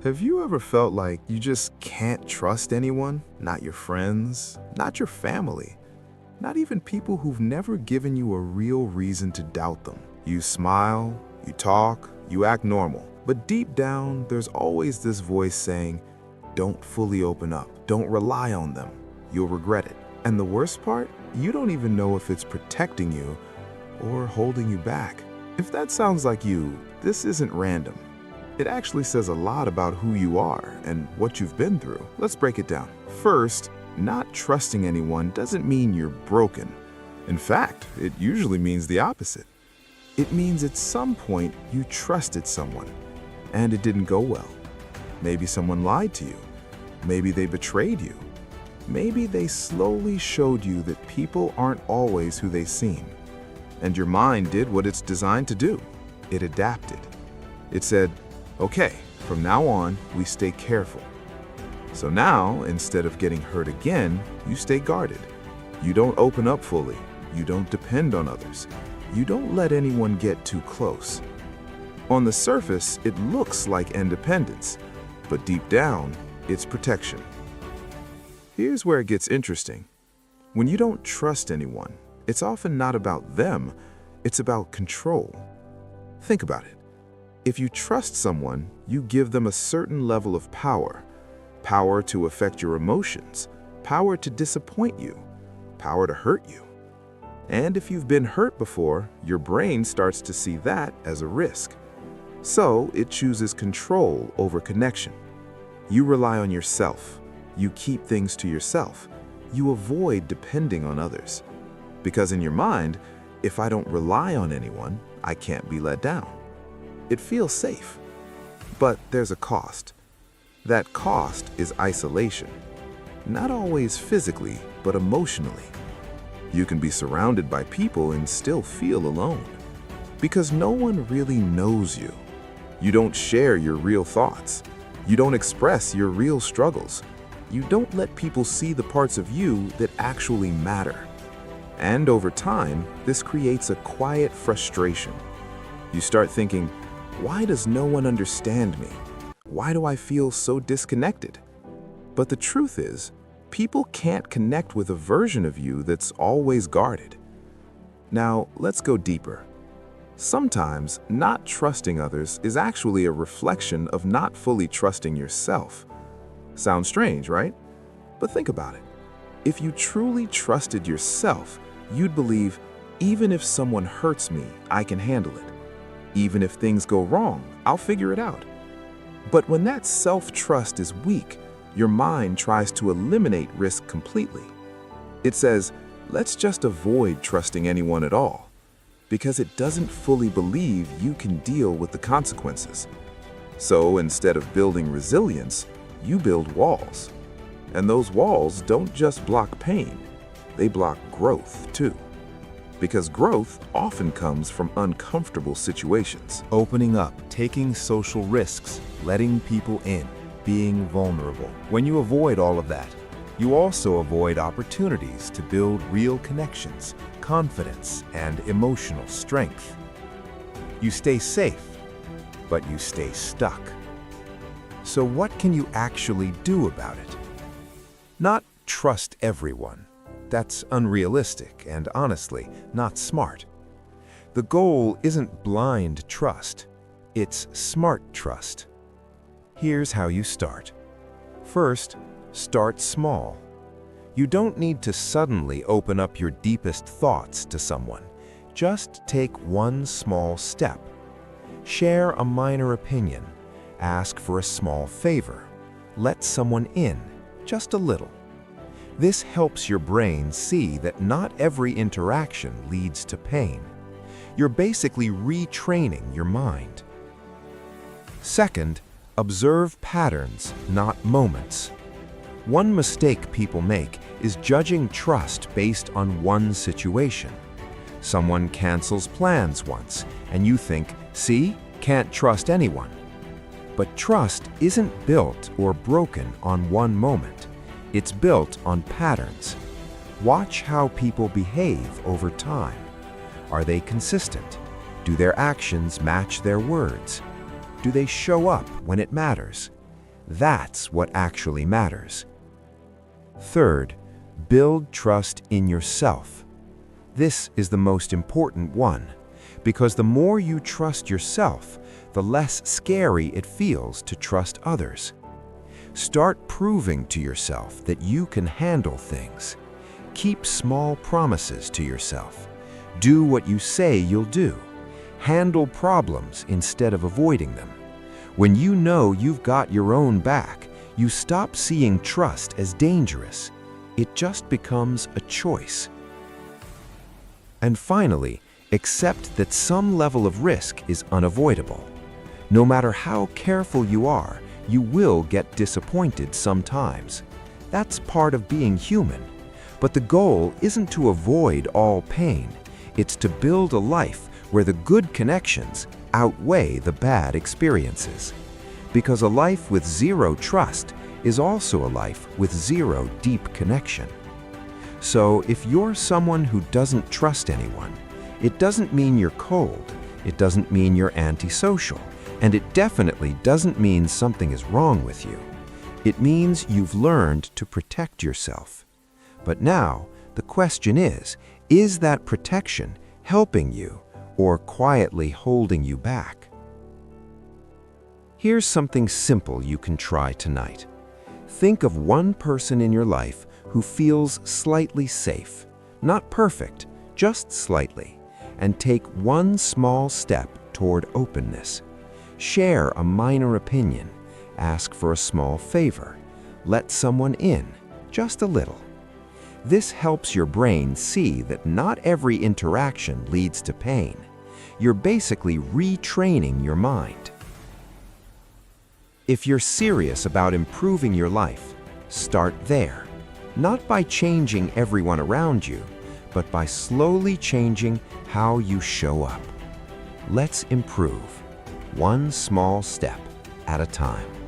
Have you ever felt like you just can't trust anyone? Not your friends, not your family, not even people who've never given you a real reason to doubt them. You smile, you talk, you act normal. But deep down, there's always this voice saying, don't fully open up. Don't rely on them. You'll regret it. And the worst part, you don't even know if it's protecting you or holding you back. If that sounds like you, this isn't random. It actually says a lot about who you are and what you've been through. Let's break it down. First, not trusting anyone doesn't mean you're broken. In fact, it usually means the opposite. It means at some point you trusted someone and it didn't go well. Maybe someone lied to you. Maybe they betrayed you. Maybe they slowly showed you that people aren't always who they seem. And your mind did what it's designed to do. It adapted. It said, okay, from now on, we stay careful. So now, instead of getting hurt again, you stay guarded. You don't open up fully. You don't depend on others. You don't let anyone get too close. On the surface, it looks like independence, but deep down, it's protection. Here's where it gets interesting. When you don't trust anyone, it's often not about them, it's about control. Think about it. If you trust someone, you give them a certain level of power. Power to affect your emotions, power to disappoint you, power to hurt you. And if you've been hurt before, your brain starts to see that as a risk. So it chooses control over connection. You rely on yourself. You keep things to yourself. You avoid depending on others. Because in your mind, if I don't rely on anyone, I can't be let down. It feels safe. But there's a cost. That cost is isolation. Not always physically, but emotionally. You can be surrounded by people and still feel alone. Because no one really knows you. You don't share your real thoughts. You don't express your real struggles. You don't let people see the parts of you that actually matter. And over time, this creates a quiet frustration. You start thinking, why does no one understand me? Why do I feel so disconnected? But the truth is, people can't connect with a version of you that's always guarded. Now, let's go deeper. Sometimes, not trusting others is actually a reflection of not fully trusting yourself. Sounds strange, right? But think about it. If you truly trusted yourself, you'd believe, even if someone hurts me, I can handle it. Even if things go wrong, I'll figure it out. But when that self-trust is weak, your mind tries to eliminate risk completely. It says, let's just avoid trusting anyone at all, because it doesn't fully believe you can deal with the consequences. So instead of building resilience, you build walls. And those walls don't just block pain, they block growth too. Because growth often comes from uncomfortable situations. Opening up, taking social risks, letting people in, being vulnerable. When you avoid all of that, you also avoid opportunities to build real connections, confidence, and emotional strength. You stay safe, but you stay stuck. So what can you actually do about it? Not trust everyone. That's unrealistic and honestly not smart. The goal isn't blind trust, it's smart trust. Here's how you start. First, start small. You don't need to suddenly open up your deepest thoughts to someone. Just take one small step. Share a minor opinion. Ask for a small favor. Let someone in, just a little. This helps your brain see that not every interaction leads to pain. You're basically retraining your mind. Second, observe patterns, not moments. One mistake people make is judging trust based on one situation. Someone cancels plans once, and you think, see, can't trust anyone. But trust isn't built or broken on one moment. It's built on patterns. Watch how people behave over time. Are they consistent? Do their actions match their words? Do they show up when it matters? That's what actually matters. Third, build trust in yourself. This is the most important one, because the more you trust yourself, the less scary it feels to trust others. Start proving to yourself that you can handle things. Keep small promises to yourself. Do what you say you'll do. Handle problems instead of avoiding them. When you know you've got your own back, you stop seeing trust as dangerous. It just becomes a choice. And finally, accept that some level of risk is unavoidable. No matter how careful you are, you will get disappointed sometimes. That's part of being human. But the goal isn't to avoid all pain. It's to build a life where the good connections outweigh the bad experiences. Because a life with zero trust is also a life with zero deep connection. So if you're someone who doesn't trust anyone, it doesn't mean you're cold, it doesn't mean you're antisocial, and it definitely doesn't mean something is wrong with you. It means you've learned to protect yourself. But now, the question is that protection helping you or quietly holding you back? Here's something simple you can try tonight. Think of one person in your life who feels slightly safe, not perfect, just slightly, and take one small step toward openness. Share a minor opinion, ask for a small favor, let someone in, just a little. This helps your brain see that not every interaction leads to pain. You're basically retraining your mind. If you're serious about improving your life, start there. Not by changing everyone around you, but by slowly changing how you show up. Let's improve, one small step at a time.